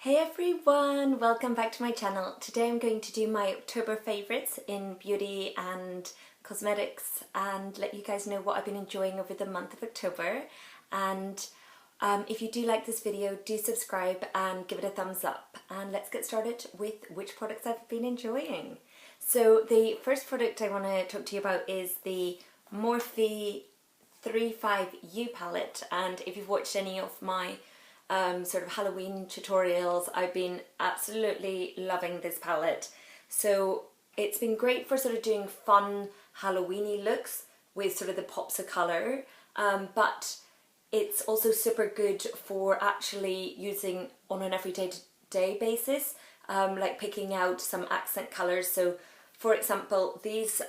Hey everyone, welcome back to my channel. Today I'm going to do my October favourites in beauty and cosmetics and let you guys know what I've been enjoying over the month of October. And if you do like this video, do subscribe and give it a thumbs up. And let's get started with which products I've been enjoying. So the first product I want to talk to you about is the Morphe 35U palette. And if you've watched any of my sort of Halloween tutorials, I've been absolutely loving this palette. So it's been great for sort of doing fun Halloweeny looks with sort of the pops of colour, but it's also super good for actually using on an everyday basis, like picking out some accent colours. So for example, these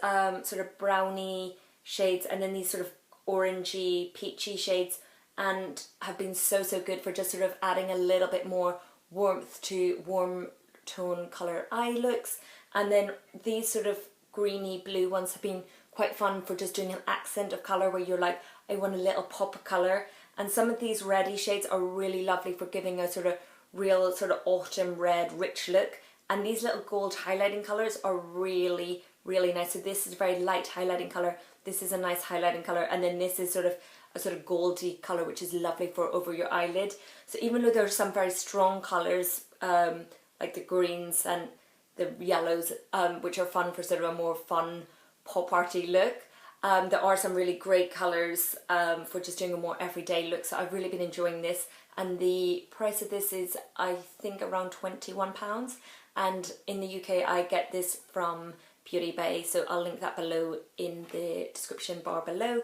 sort of browny shades and then these sort of orangey peachy shades, and have been so good for just sort of adding a little bit more warmth to warm tone colour eye looks. And then these sort of greeny blue ones have been quite fun for just doing an accent of colour where you're like, I want a little pop of colour. And some of these reddy shades are really lovely for giving a sort of real sort of autumn red rich look. And these little gold highlighting colours are really nice. So this is a very light highlighting colour, this is a nice highlighting colour, and then this is sort of a sort of goldy colour which is lovely for over your eyelid. So even though there are some very strong colours like the greens and the yellows, which are fun for sort of a more fun pop arty look, there are some really great colours for just doing a more everyday look. So I've really been enjoying this, and the price of this is I think around £21, and in the UK I get this from Beauty Bay, so I'll link that below in the description bar below.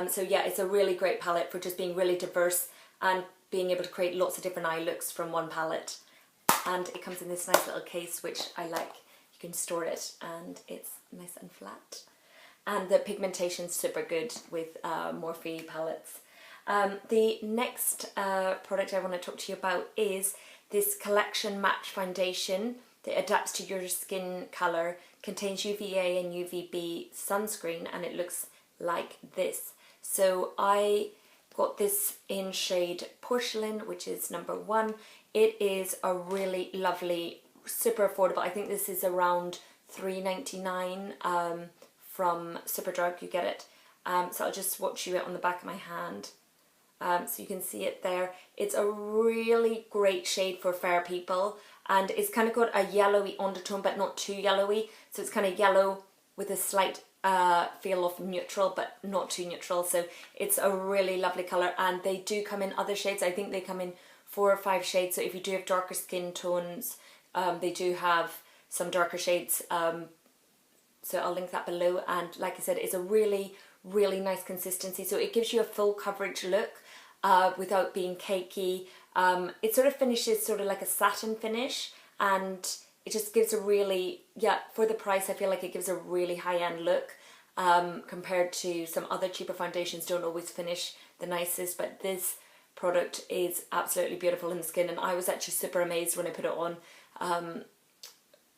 So yeah, it's a really great palette for just being really diverse and being able to create lots of different eye looks from one palette. And it comes in this nice little case which I like. You can store it and it's nice and flat. And the pigmentation's super good with Morphe palettes. The next product I want to talk to you about is this Collection Match Foundation that adapts to your skin colour, contains UVA and UVB sunscreen, and it looks like this. So I got this in shade Porcelain, which is number 1. It is a really lovely, super affordable. I think this is around £3.99 from Superdrug, you get it. So I'll just swatch you it on the back of my hand. So you can see it there. It's a really great shade for fair people, and it's kind of got a yellowy undertone but not too yellowy, so it's kind of yellow with a slight feel of neutral but not too neutral. So it's a really lovely colour, and they do come in other shades. I think they come in 4 or 5 shades, so if you do have darker skin tones, they do have some darker shades, so I'll link that below. And like I said, it's a really nice consistency, so it gives you a full coverage look without being cakey. It sort of finishes sort of like a satin finish, and it just gives a really, yeah, for the price I feel like it gives a really high-end look, compared to some other cheaper foundations don't always finish the nicest, but this product is absolutely beautiful in the skin, and I was actually super amazed when I put it on.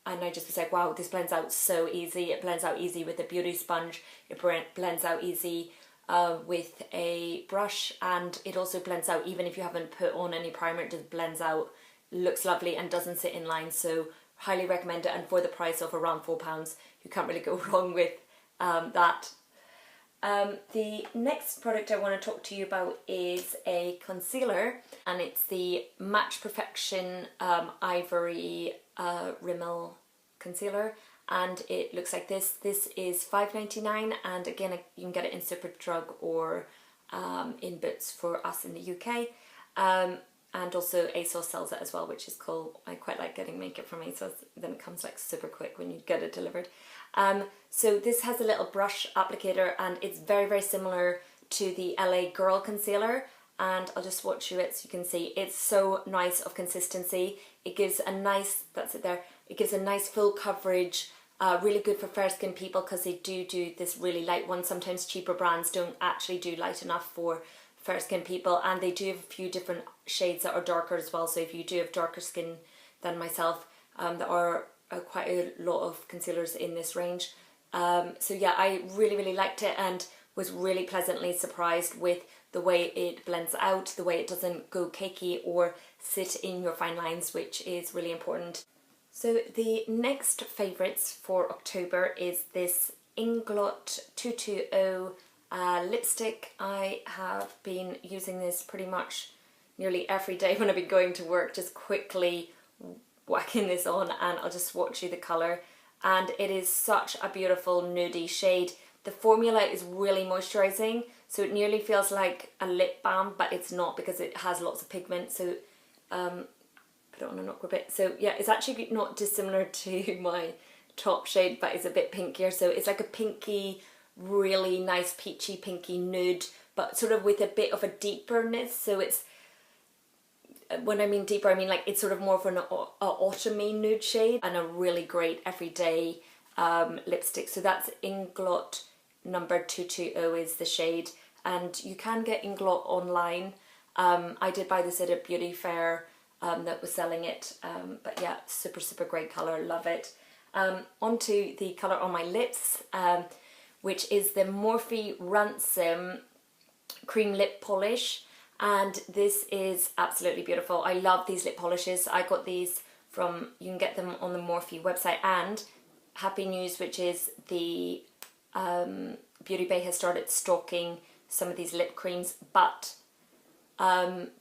And I just was like, wow, this blends out so easy. It blends out easy with a beauty sponge. It blends out easy with a brush, and it also blends out even if you haven't put on any primer. It just blends out, looks lovely, and doesn't sit in line. So highly recommend it, and for the price of around £4, you can't really go wrong with that. The next product I want to talk to you about is a concealer, and it's the Match Perfection Ivory Rimmel concealer, and it looks like this. This is £5.99, and again you can get it in Superdrug or in Boots for us in the UK, and also ASOS sells it as well, which is cool. I quite like getting makeup from ASOS, then it comes like super quick when you get it delivered. So this has a little brush applicator, and it's very similar to the LA Girl concealer, and I'll just swatch you it so you can see. It's so nice of consistency. It gives a nice, that's it there, it gives a nice full coverage, really good for fair skinned people because they do this really light one. Sometimes cheaper brands don't actually do light enough for fair skinned people, and they do have a few different shades that are darker as well. So if you do have darker skin than myself, there are quite a lot of concealers in this range. So yeah, I really liked it and was really pleasantly surprised with the way it blends out, the way it doesn't go cakey or sit in your fine lines, which is really important. So the next favourites for October is this Inglot 220 lipstick. I have been using this pretty much nearly every day when I've been going to work, just quickly whacking this on, and I'll just swatch you the colour. And it is such a beautiful nudie shade. The formula is really moisturising, so it nearly feels like a lip balm, but it's not because it has lots of pigment. So put it on an awkward bit. So yeah, it's actually not dissimilar to my top shade, but it's a bit pinkier. So it's like a pinky, really nice peachy pinky nude, but sort of with a bit of a deeperness. So it's, when I mean deeper, I mean like it's sort of more of an autumny nude shade, and a really great everyday lipstick. So that's Inglot number 220 is the shade, and you can get Inglot online. I did buy this at a beauty fair that was selling it, but yeah, super great colour, love it. Onto the colour on my lips, which is the Morphe Ransom Cream Lip Polish, and this is absolutely beautiful. I love these lip polishes. I got these from, you can get them on the Morphe website, and happy news, which is the Beauty Bay has started stocking some of these lip creams, but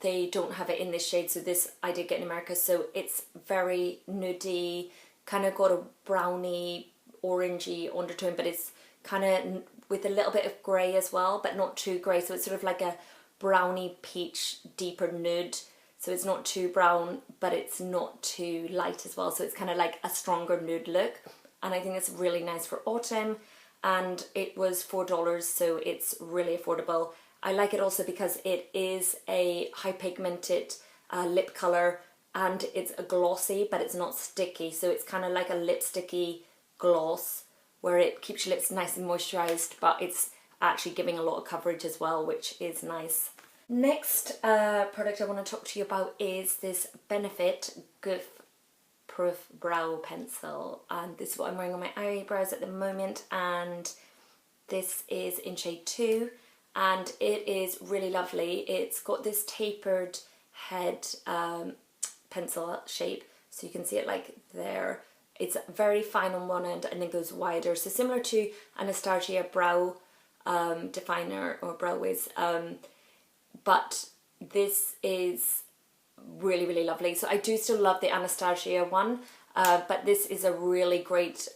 they don't have it in this shade. So this I did get in America, so it's very nudie, kind of got a browny orangey undertone, but it's kind of with a little bit of grey as well, but not too grey. So it's sort of like a browny peach deeper nude, so it's not too brown but it's not too light as well, so it's kind of like a stronger nude look, and I think it's really nice for autumn. And it was $4, so it's really affordable. I like it also because it is a high pigmented lip colour, and it's a glossy but it's not sticky, so it's kind of like a lipsticky gloss where it keeps your lips nice and moisturised, but it's actually giving a lot of coverage as well, which is nice. Next product I want to talk to you about is this Benefit Goof Proof Brow Pencil, and this is what I'm wearing on my eyebrows at the moment, and this is in shade 2, and it is really lovely. It's got this tapered head pencil shape, so you can see it like there. It's very fine on one end and it goes wider, so similar to Anastasia brow definer or brow wiz, but this is really lovely. So I do still love the Anastasia one, but this is a really great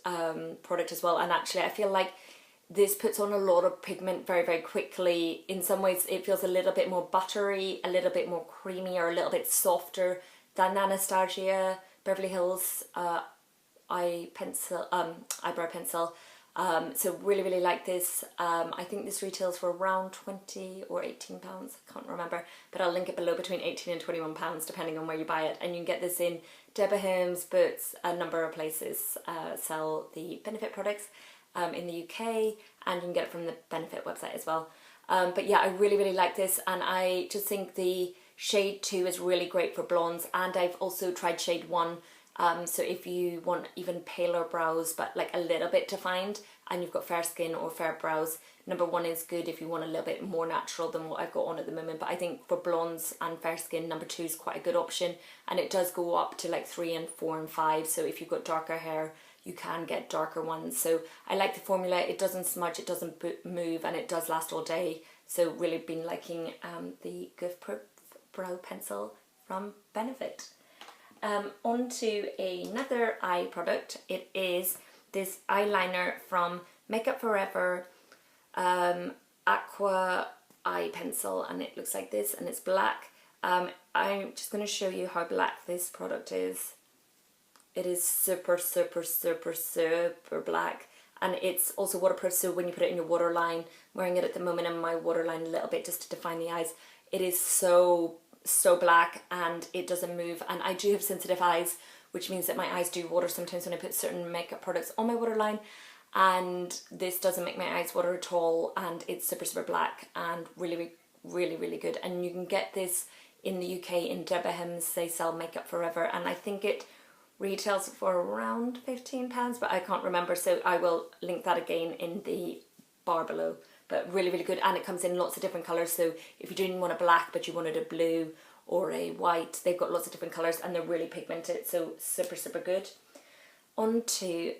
product as well, and actually I feel like this puts on a lot of pigment very quickly. In some ways it feels a little bit more buttery, a little bit more creamy, or a little bit softer than Anastasia Beverly Hills eyebrow pencil. So really like this. I think this retails for around 20 or 18 pounds, I can't remember, but I'll link it below, between 18 and 21 pounds depending on where you buy it. And you can get this in Debenhams, Boots, a number of places sell the Benefit products in the UK, and you can get it from the Benefit website as well. But yeah, I really like this, and I just think the shade 2 is really great for blondes, and I've also tried shade 1. So if you want even paler brows but like a little bit defined, and you've got fair skin or fair brows, number 1 is good if you want a little bit more natural than what I've got on at the moment. But I think for blondes and fair skin, number 2 is quite a good option, and it does go up to like 3 and 4 and 5. So if you've got darker hair, you can get darker ones. So I like the formula. It doesn't smudge, it doesn't move, and it does last all day. So really been liking the Goof Proof Brow Pencil from Benefit. Onto another eye product. It is this eyeliner from Makeup Forever Aqua Eye Pencil, and it looks like this, and it's black. I'm just going to show you how black this product is. It is super black, and it's also waterproof, so when you put it in your waterline, I'm wearing it at the moment in my waterline a little bit just to define the eyes, it is so black and it doesn't move. And I do have sensitive eyes, which means that my eyes do water sometimes when I put certain makeup products on my waterline, and this doesn't make my eyes water at all, and it's super black and really good. And you can get this in the UK in Debenhams. They sell Makeup Forever, and I think it retails for around £15, but I can't remember, so I will link that again in the bar below but really, really good. And it comes in lots of different colours, so if you didn't want a black but you wanted a blue or a white, they've got lots of different colours and they're really pigmented, so super, super good. On to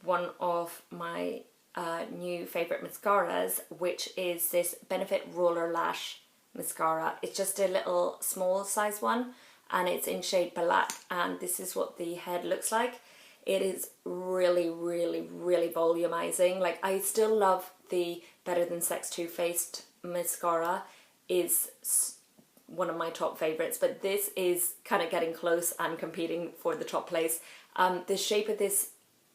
one of my new favourite mascaras, which is this Benefit Roller Lash mascara. It's just a little small size one and it's in shade Black, and this is what the head looks like. It is really, really, really volumizing. Like, I still love the Better Than Sex Too Faced mascara, is one of my top favourites, but this is kind of getting close and competing for the top place. The shape of this,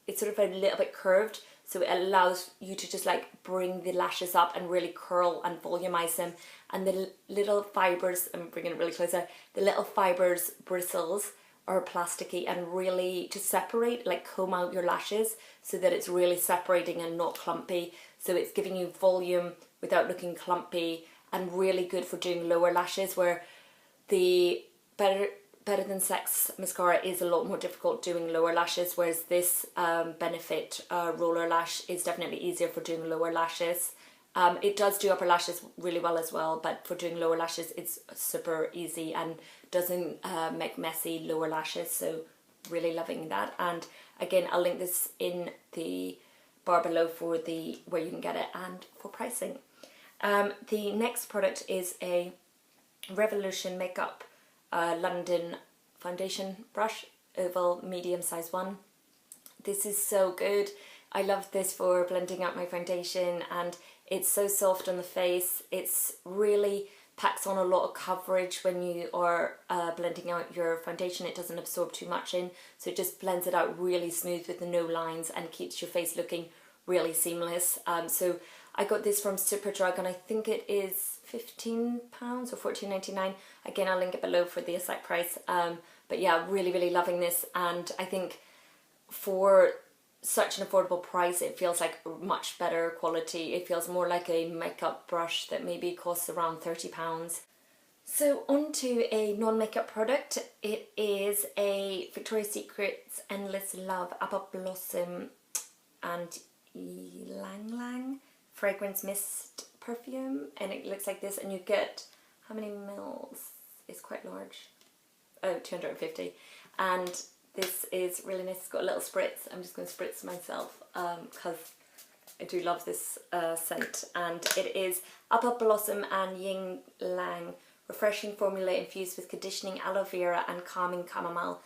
it's sort of a little bit curved, so it allows you to just like bring the lashes up and really curl and volumize them. And the little fibres, I'm bringing it really closer, the little fibres, bristles, are plasticky and really to separate, like comb out your lashes so that it's really separating and not clumpy. So it's giving you volume without looking clumpy, and really good for doing lower lashes, where the Better Than Sex mascara is a lot more difficult doing lower lashes, whereas this Benefit Roller Lash is definitely easier for doing lower lashes. It does do upper lashes really well as well, but for doing lower lashes it's super easy and doesn't make messy lower lashes, so really loving that. And again, I'll link this in the bar below for where you can get it and for pricing. The next product is a Revolution Makeup London foundation brush, oval medium size one. This is so good. I love this for blending out my foundation, and it's so soft on the face. It's really packs on a lot of coverage when you are blending out your foundation. It doesn't absorb too much in, so it just blends it out really smooth with no lines and keeps your face looking really seamless. So I got this from Superdrug, and I think it is £15 or £14.99. Again, I'll link it below for the exact price. But yeah, really, really loving this, and I think for such an affordable price it feels like much better quality. It feels more like a makeup brush that maybe costs around £30. So on to a non-makeup product. It is a Victoria's Secret's Endless Love Apple Blossom and Ylang Ylang fragrance mist perfume, and it looks like this, and you get, how many mils? It's quite large. Oh, 250. And this is really nice. It's got a little spritz. I'm just going to spritz myself because I do love this scent. And it is Apple Blossom and Ylang Ylang refreshing formula infused with conditioning aloe vera and calming chamomile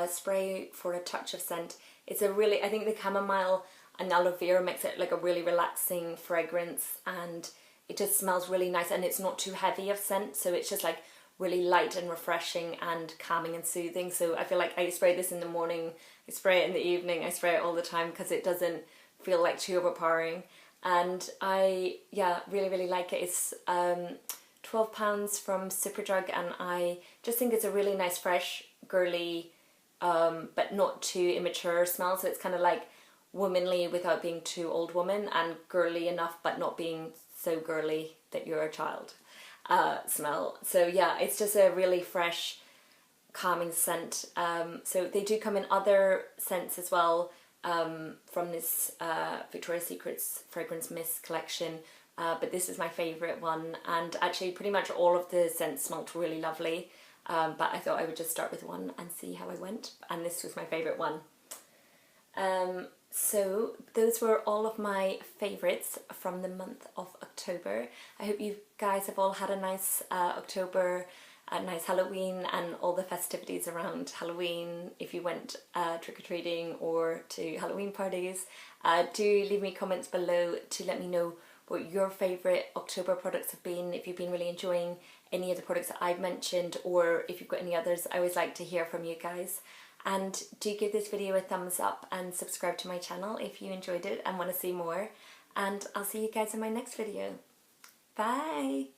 spray for a touch of scent. It's a really, I think the chamomile and aloe vera makes it like a really relaxing fragrance, and it just smells really nice, and it's not too heavy of scent, so it's just like really light and refreshing and calming and soothing. So I feel like I spray this in the morning, I spray it in the evening, I spray it all the time because it doesn't feel like too overpowering. And I, yeah, really, really like it. It's £12 from Superdrug, and I just think it's a really nice, fresh, girly, but not too immature smell. So it's kind of like womanly without being too old woman, and girly enough but not being so girly that you're a child smell. So yeah, it's just a really fresh, calming scent. So they do come in other scents as well from this Victoria's Secret's fragrance mist collection, but this is my favourite one, and actually pretty much all of the scents smelled really lovely, but I thought I would just start with one and see how I went, and this was my favourite one. So those were all of my favourites from the month of October. I hope you guys have all had a nice October, a nice Halloween and all the festivities around Halloween, if you went trick-or-treating or to Halloween parties. Do leave me comments below to let me know what your favourite October products have been, if you've been really enjoying any of the products that I've mentioned, or if you've got any others. I always like to hear from you guys. And do give this video a thumbs up and subscribe to my channel if you enjoyed it and want to see more. And I'll see you guys in my next video. Bye!